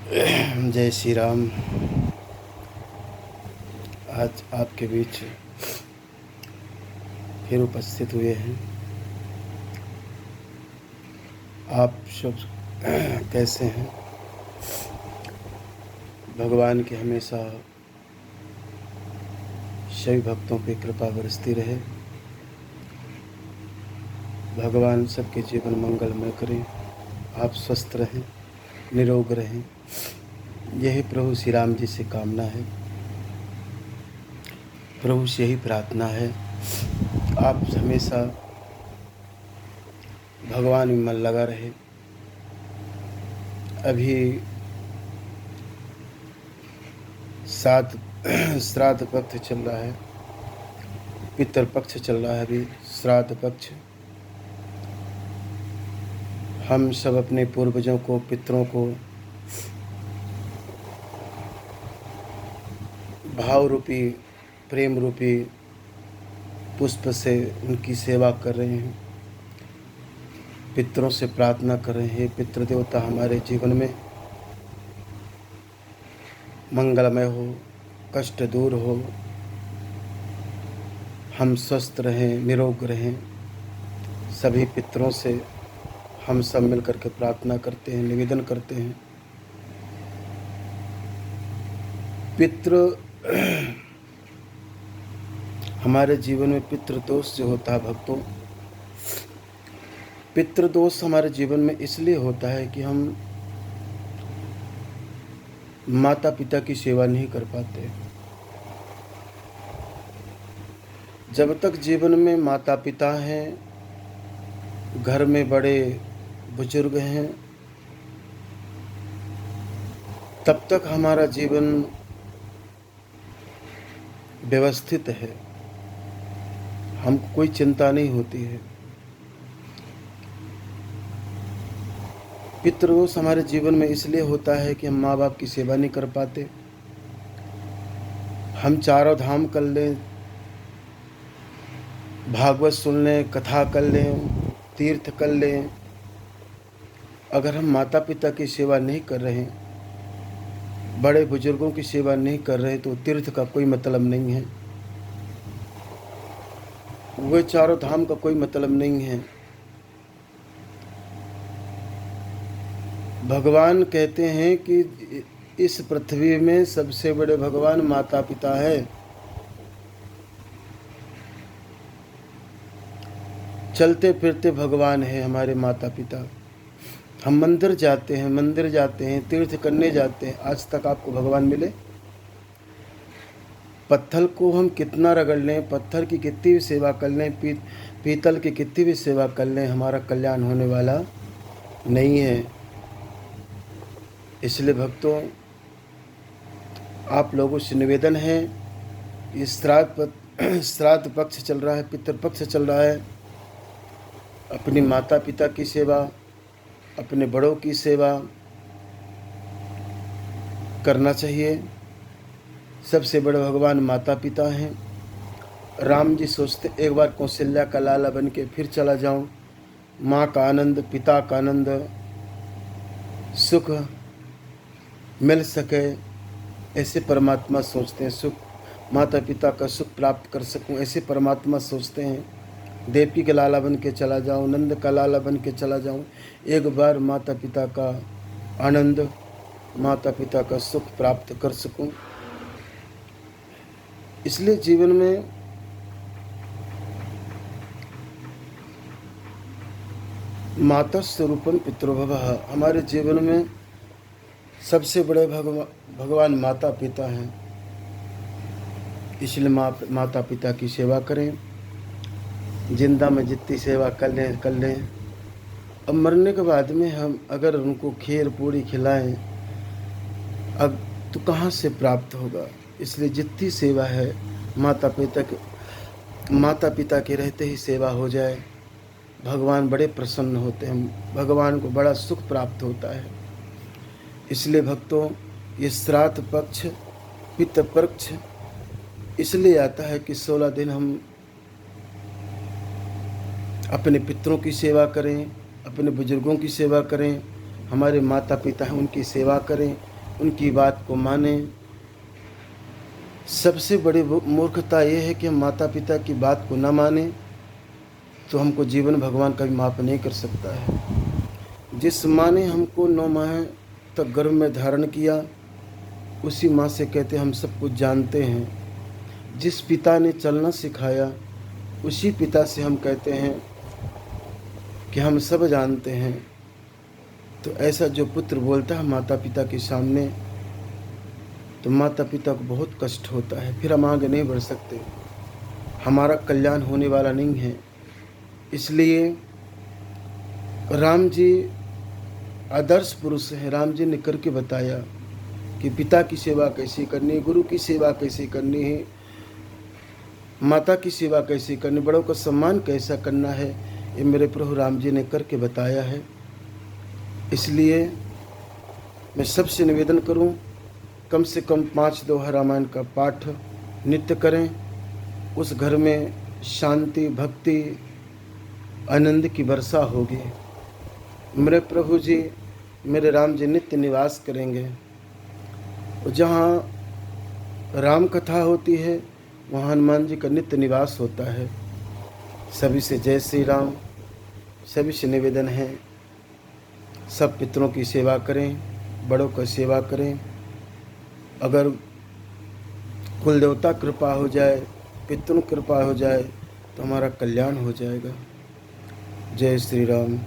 जय श्री राम। आज आपके बीच फिर उपस्थित हुए हैं। आप सब कैसे हैं? भगवान की हमेशा सभी भक्तों पे कृपा बरसती रहे। भगवान सबके जीवन मंगलमय करें। आप स्वस्थ रहें, निरोग रहें, यही प्रभु श्री राम जी से कामना है। प्रभु से यही प्रार्थना है, आप हमेशा भगवान में मन लगा रहे। अभी श्राद्ध पक्ष चल रहा है, पितृ पक्ष चल रहा है। अभी श्राद्ध पक्ष, हम सब अपने पूर्वजों को, पितरों को भाव रूपी, प्रेम रूपी पुष्प से उनकी सेवा कर रहे हैं। पितरों से प्रार्थना कर रहे हैं, पितृ देवता हमारे जीवन में मंगलमय हो, कष्ट दूर हो, हम स्वस्थ रहें, निरोग रहें। सभी पितरों से हम सब मिलकर के प्रार्थना करते हैं, निवेदन करते हैं। पितृ हमारे जीवन में पितृदोष जो होता है भक्तों, पितृदोष हमारे जीवन में इसलिए होता है कि हम माता पिता की सेवा नहीं कर पाते। जब तक जीवन में माता पिता हैं, घर में बड़े बुजुर्ग हैं, तब तक हमारा जीवन व्यवस्थित है, हमको कोई चिंता नहीं होती है। पितृदोष हमारे जीवन में इसलिए होता है कि हम माँ बाप की सेवा नहीं कर पाते। हम चारों धाम कर लें, भागवत सुन लें, कथा कर लें, तीर्थ कर लें, अगर हम माता पिता की सेवा नहीं कर रहे, बड़े बुजुर्गों की सेवा नहीं कर रहे, तो तीर्थ का कोई मतलब नहीं है, वह चारों धाम का कोई मतलब नहीं है। भगवान कहते हैं कि इस पृथ्वी में सबसे बड़े भगवान माता पिता है। चलते फिरते भगवान है हमारे माता पिता। हम मंदिर जाते हैं, तीर्थ करने जाते हैं, आज तक आपको भगवान मिले? पत्थर को हम कितना रगड़ लें, पत्थर की कितनी भी सेवा कर लें, पीतल की कितनी भी सेवा कर लें, हमारा कल्याण होने वाला नहीं है। इसलिए भक्तों, आप लोगों से निवेदन है, ये श्राद्ध पक्ष चल रहा है, पितृ पक्ष चल रहा है, अपनी माता पिता की सेवा, अपने बड़ों की सेवा करना चाहिए। सबसे बड़े भगवान माता पिता हैं। राम जी सोचते एक बार कौशल्या का लाला बन के फिर चला जाऊं, माँ का आनंद, पिता का आनंद, सुख मिल सके, ऐसे परमात्मा सोचते हैं। सुख, माता पिता का सुख प्राप्त कर सकूं, ऐसे परमात्मा सोचते हैं। देवकी के लाला बन के चला जाऊं, नंद का लाला बन के चला जाऊं, एक बार माता पिता का आनंद, माता पिता का सुख प्राप्त कर सकूं। इसलिए जीवन में माता स्वरूपम पितृभवः, हमारे जीवन में सबसे बड़े भगवान माता पिता हैं। इसलिए माता पिता की सेवा करें। जिंदा में जितनी सेवा कर लें। अब मरने के बाद में हम अगर उनको खीर पूरी खिलाएं, अब तो कहाँ से प्राप्त होगा? इसलिए जितनी सेवा है माता पिता के रहते ही सेवा हो जाए, भगवान बड़े प्रसन्न होते हैं, भगवान को बड़ा सुख प्राप्त होता है। इसलिए भक्तों, ये श्राद्ध पक्ष, पितृ पक्ष इसलिए आता है कि 16 दिन हम अपने पितरों की सेवा करें, अपने बुजुर्गों की सेवा करें, हमारे माता पिता हैं उनकी सेवा करें, उनकी बात को माने। सबसे बड़ी मूर्खता ये है कि हम माता पिता की बात को न माने तो हमको जीवन भगवान कभी माफ़ नहीं कर सकता है। जिस माँ ने हमको 9 माह तक गर्भ में धारण किया, उसी माँ से कहते हम सब कुछ जानते हैं। जिस पिता ने चलना सिखाया, उसी पिता से हम कहते हैं कि हम सब जानते हैं। तो ऐसा जो पुत्र बोलता है माता पिता के सामने, तो माता पिता को बहुत कष्ट होता है, फिर हम आगे नहीं बढ़ सकते, हमारा कल्याण होने वाला नहीं है। इसलिए राम जी आदर्श पुरुष हैं। राम जी ने करके बताया कि पिता की सेवा कैसे करनी है, गुरु की सेवा कैसे करनी है, माता की सेवा कैसे करनी, बड़ों का सम्मान कैसा करना है, ये मेरे प्रभु राम जी ने करके बताया है। इसलिए मैं सबसे निवेदन करूं, कम से कम 5 दोहा रामायण का पाठ नित्य करें। उस घर में शांति, भक्ति, आनंद की वर्षा होगी। मेरे प्रभु जी, मेरे राम जी नित्य निवास करेंगे। जहाँ राम कथा होती है वहाँ हनुमान जी का नित्य निवास होता है। सभी से जय श्री राम। सभी से निवेदन है, सब पितरों की सेवा करें, बड़ों की सेवा करें। अगर कुल देवता कृपा हो जाए, पितरों कृपा हो जाए तो हमारा कल्याण हो जाएगा। जय श्री राम।